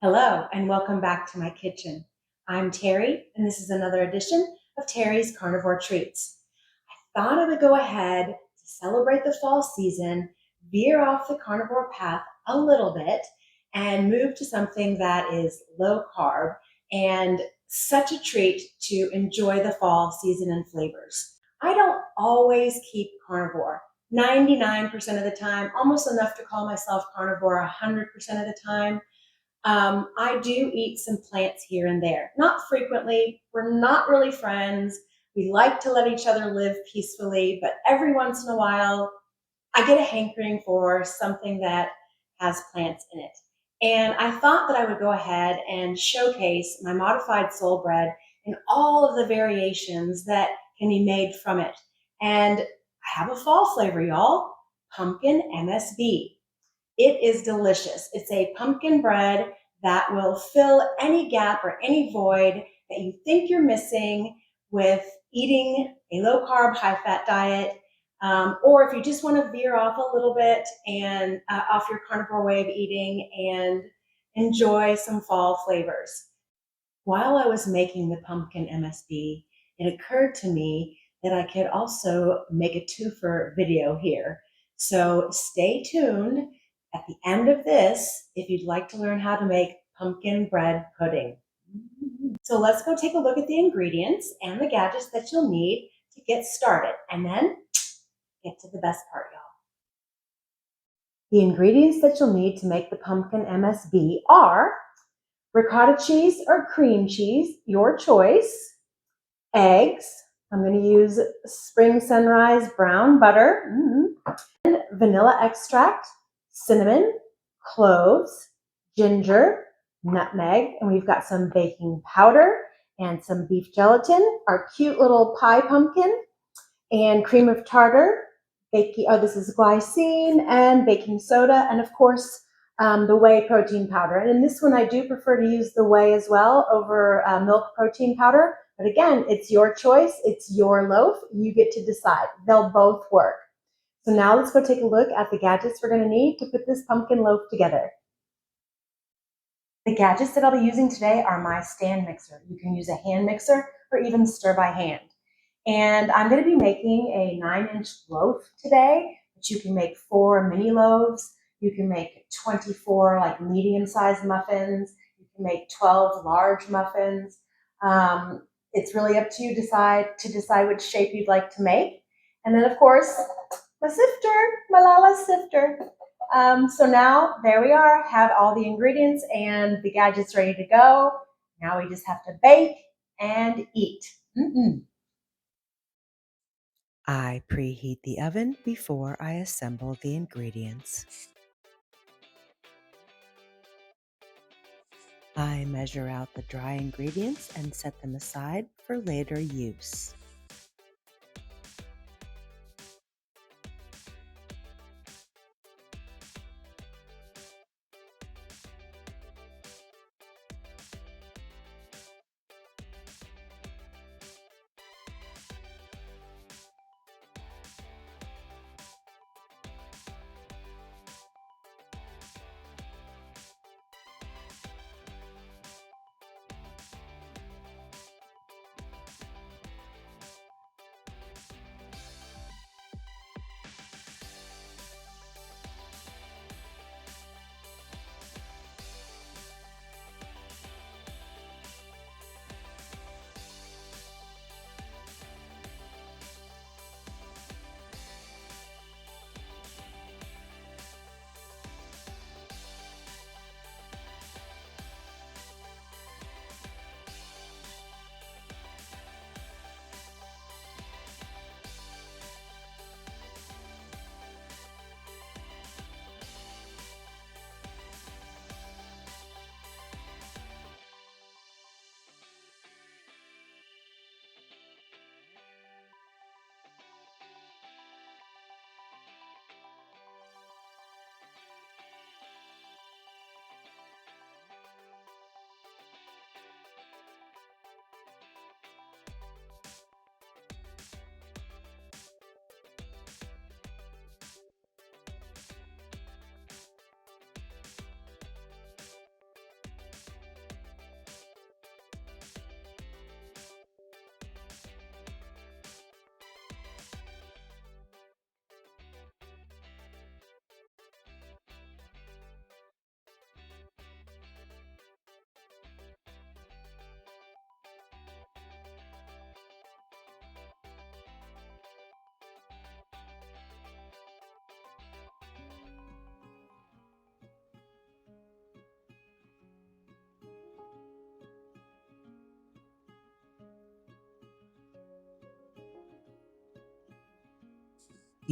Hello, and welcome back to my kitchen. I'm Terry, and this is another edition of Terry's Carnivore Treats. I thought I would go ahead to celebrate the fall season, veer off the carnivore path a little bit, and move to something that is low carb and such a treat to enjoy the fall season and flavors. I don't always keep carnivore. 99% of the time, almost enough to call myself carnivore 100% of the time. I do eat some plants here and there, not frequently. We're not really friends. We like to let each other live peacefully, but every once in a while, I get a hankering for something that has plants in it. And I thought that I would go ahead and showcase my modified soul bread and all of the variations that can be made from it. And I have a fall flavor, y'all. Pumpkin MSB. It is delicious. It's a pumpkin bread that will fill any gap or any void that you think you're missing with eating a low carb, high fat diet. Or if you just want to veer off a little bit and off your carnivore way of eating and enjoy some fall flavors. While I was making the pumpkin MSB, it occurred to me that I could also make a two-fer video here. So stay tuned at the end of this if you'd like to learn how to make pumpkin bread pudding. So let's go take a look at the ingredients and the gadgets that you'll need to get started, and then get to the best part, y'all. The ingredients that you'll need to make the pumpkin MSB are ricotta cheese or cream cheese, your choice, eggs, I'm going to use Spring Sunrise brown butter, and vanilla extract, cinnamon, cloves, ginger, nutmeg, and we've got some baking powder and some beef gelatin, our cute little pie pumpkin, and cream of tartar, this is glycine, and baking soda, and of course, the whey protein powder. And in this one, I do prefer to use the whey as well over milk protein powder. But again, it's your choice. It's your loaf. You get to decide. They'll both work. So now let's go take a look at the gadgets we're going to need to put this pumpkin loaf together. The gadgets that I'll be using today are my stand mixer. You can use a hand mixer or even stir by hand. And I'm going to be making a 9-inch loaf today, but you can make 4 mini loaves. You can make 24 like medium-sized muffins. You can make 12 large muffins. It's really up to you to decide which shape you'd like to make. And then, of course, my sifter, my Lala sifter. So now, there we are, have all the ingredients and the gadgets ready to go. Now we just have to bake and eat. I preheat the oven before I assemble the ingredients. I measure out the dry ingredients and set them aside for later use.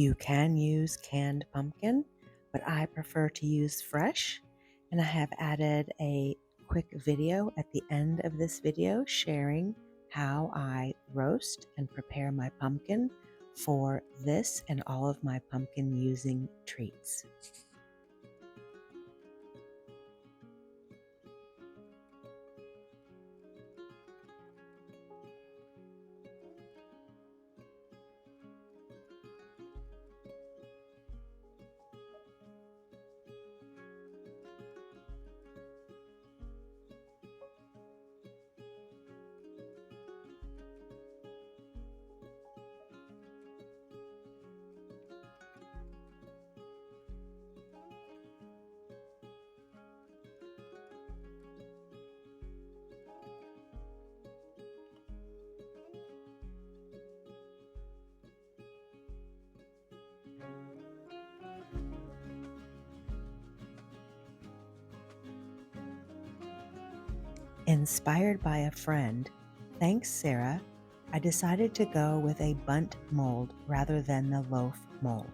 You can use canned pumpkin, but I prefer to use fresh, and I have added a quick video at the end of this video sharing how I roast and prepare my pumpkin for this and all of my pumpkin using treats. Inspired by a friend, thanks Sarah, I decided to go with a bundt mold rather than the loaf mold.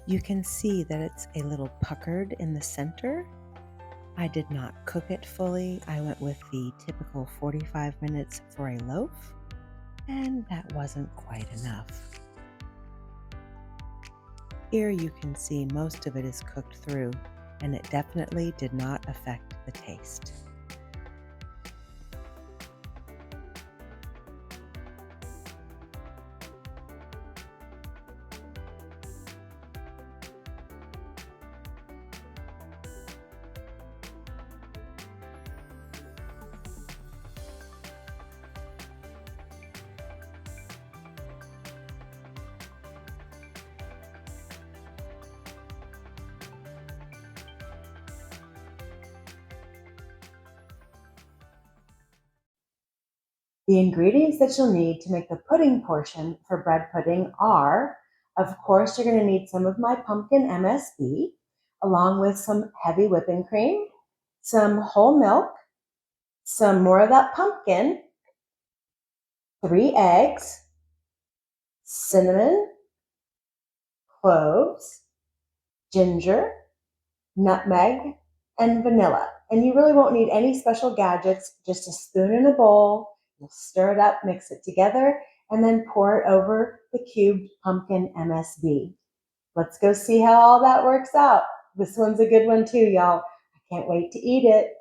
You can see that it's a little puckered in the center. I did not cook it fully. I went with the typical 45 minutes for a loaf, and that wasn't quite enough. Here you can see most of it is cooked through, and it definitely did not affect the taste. The ingredients that you'll need to make the pudding portion for bread pudding are, of course, you're going to need some of my pumpkin MSB, along with some heavy whipping cream, some whole milk, some more of that pumpkin, 3 eggs, cinnamon, cloves, ginger, nutmeg, and vanilla. And you really won't need any special gadgets, just a spoon and a bowl. You'll stir it up, mix it together, and then pour it over the cubed pumpkin MSB. Let's go see how all that works out. This one's a good one too, y'all. I can't wait to eat it.